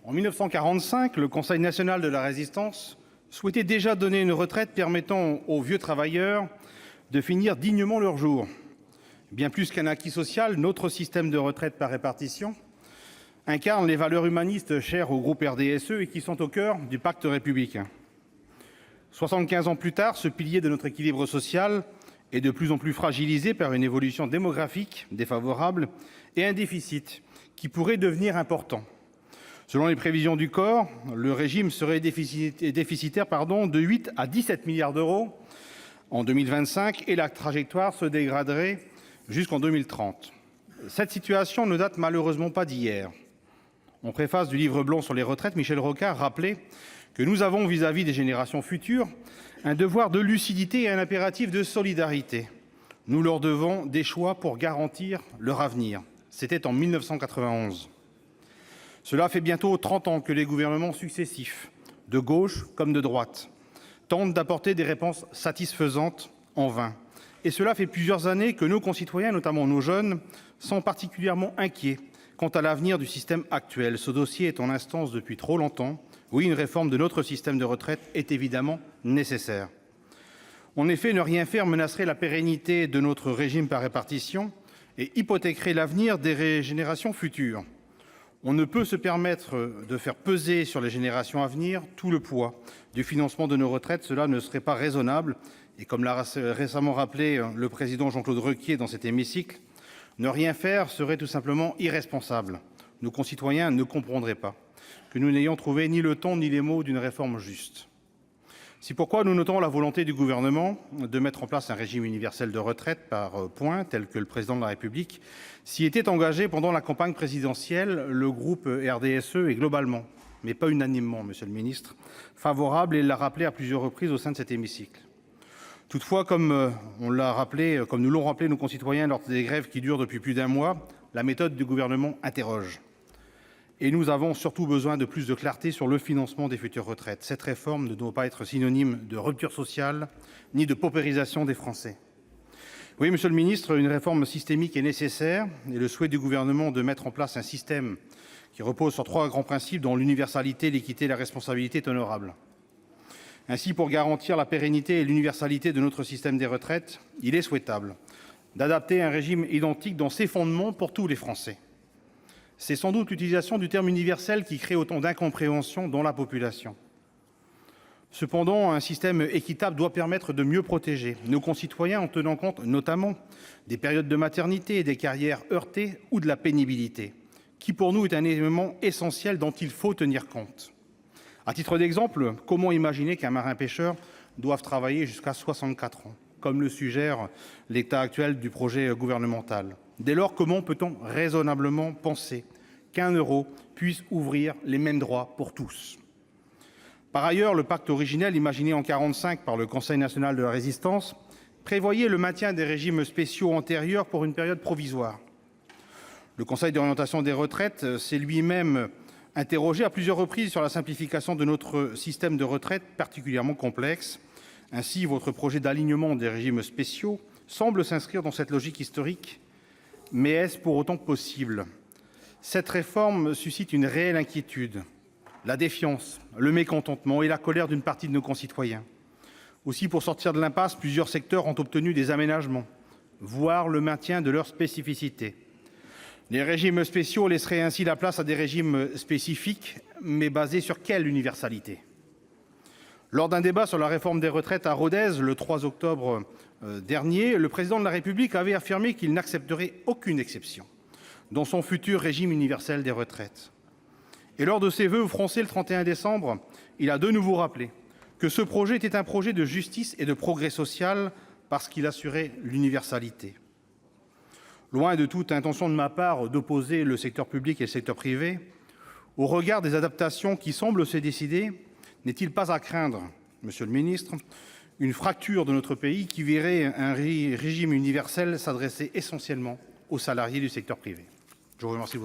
En 1945, le Conseil national de la Résistance souhaitait déjà donner une retraite permettant aux vieux travailleurs de finir dignement leurs jours. Bien plus qu'un acquis social, notre système de retraite par répartition incarne les valeurs humanistes chères au groupe RDSE et qui sont au cœur du pacte républicain. 75 ans plus tard, ce pilier de notre équilibre social est de plus en plus fragilisé par une évolution démographique défavorable et un déficit qui pourrait devenir important. Selon les prévisions du COR, le régime serait déficitaire de 8 à 17 milliards d'euros en 2025 et la trajectoire se dégraderait jusqu'en 2030. Cette situation ne date malheureusement pas d'hier. En préface du livre blanc sur les retraites, Michel Rocard rappelait que nous avons vis-à-vis des générations futures un devoir de lucidité et un impératif de solidarité. Nous leur devons des choix pour garantir leur avenir. C'était en 1991. Cela fait bientôt 30 ans que les gouvernements successifs, de gauche comme de droite, tentent d'apporter des réponses satisfaisantes en vain. Et cela fait plusieurs années que nos concitoyens, notamment nos jeunes, sont particulièrement inquiets quant à l'avenir du système actuel. Ce dossier est en instance depuis trop longtemps. Oui, une réforme de notre système de retraite est évidemment nécessaire. En effet, ne rien faire menacerait la pérennité de notre régime par répartition et hypothéquerait l'avenir des générations futures. On ne peut se permettre de faire peser sur les générations à venir tout le poids du financement de nos retraites. Cela ne serait pas raisonnable. Et comme l'a récemment rappelé le président Jean-Claude Requier dans cet hémicycle, ne rien faire serait tout simplement irresponsable. Nos concitoyens ne comprendraient pas que nous n'ayons trouvé ni le ton ni les mots d'une réforme juste. C'est pourquoi nous notons la volonté du Gouvernement de mettre en place un régime universel de retraite par points, tel que le Président de la République s'y était engagé pendant la campagne présidentielle. Le groupe RDSE est globalement, mais pas unanimement, Monsieur le Ministre, favorable, et l'a rappelé à plusieurs reprises au sein de cet hémicycle. Toutefois, comme nous l'ont rappelé nos concitoyens lors des grèves qui durent depuis plus d'un mois, la méthode du Gouvernement interroge. Et nous avons surtout besoin de plus de clarté sur le financement des futures retraites. Cette réforme ne doit pas être synonyme de rupture sociale ni de paupérisation des Français. Oui, Monsieur le Ministre, une réforme systémique est nécessaire et le souhait du Gouvernement de mettre en place un système qui repose sur 3 grands principes dont l'universalité, l'équité et la responsabilité est honorable. Ainsi, pour garantir la pérennité et l'universalité de notre système des retraites, il est souhaitable d'adapter un régime identique dans ses fondements pour tous les Français. C'est sans doute l'utilisation du terme universel qui crée autant d'incompréhension dans la population. Cependant, un système équitable doit permettre de mieux protéger nos concitoyens en tenant compte notamment des périodes de maternité, des carrières heurtées ou de la pénibilité, qui pour nous est un élément essentiel dont il faut tenir compte. À titre d'exemple, comment imaginer qu'un marin-pêcheur doive travailler jusqu'à 64 ans, comme le suggère l'état actuel du projet gouvernemental ? Dès lors, comment peut-on raisonnablement penser qu'un euro puisse ouvrir les mêmes droits pour tous ? Par ailleurs, le pacte originel imaginé en 1945 par le Conseil national de la Résistance prévoyait le maintien des régimes spéciaux antérieurs pour une période provisoire. Le Conseil d'orientation des retraites s'est lui-même interrogé à plusieurs reprises sur la simplification de notre système de retraite particulièrement complexe. Ainsi, votre projet d'alignement des régimes spéciaux semble s'inscrire dans cette logique historique. Mais est-ce pour autant possible ? Cette réforme suscite une réelle inquiétude, la défiance, le mécontentement et la colère d'une partie de nos concitoyens. Aussi, pour sortir de l'impasse, plusieurs secteurs ont obtenu des aménagements, voire le maintien de leurs spécificités. Les régimes spéciaux laisseraient ainsi la place à des régimes spécifiques, mais basés sur quelle universalité ? Lors d'un débat sur la réforme des retraites à Rodez, le 3 octobre dernier, le président de la République avait affirmé qu'il n'accepterait aucune exception dans son futur régime universel des retraites. Et lors de ses vœux aux Français le 31 décembre, il a de nouveau rappelé que ce projet était un projet de justice et de progrès social parce qu'il assurait l'universalité. Loin de toute intention de ma part d'opposer le secteur public et le secteur privé, au regard des adaptations qui semblent se décider, n'est-il pas à craindre, Monsieur le Ministre, une fracture de notre pays qui verrait un régime universel s'adresser essentiellement aux salariés du secteur privé ? Je vous remercie de votre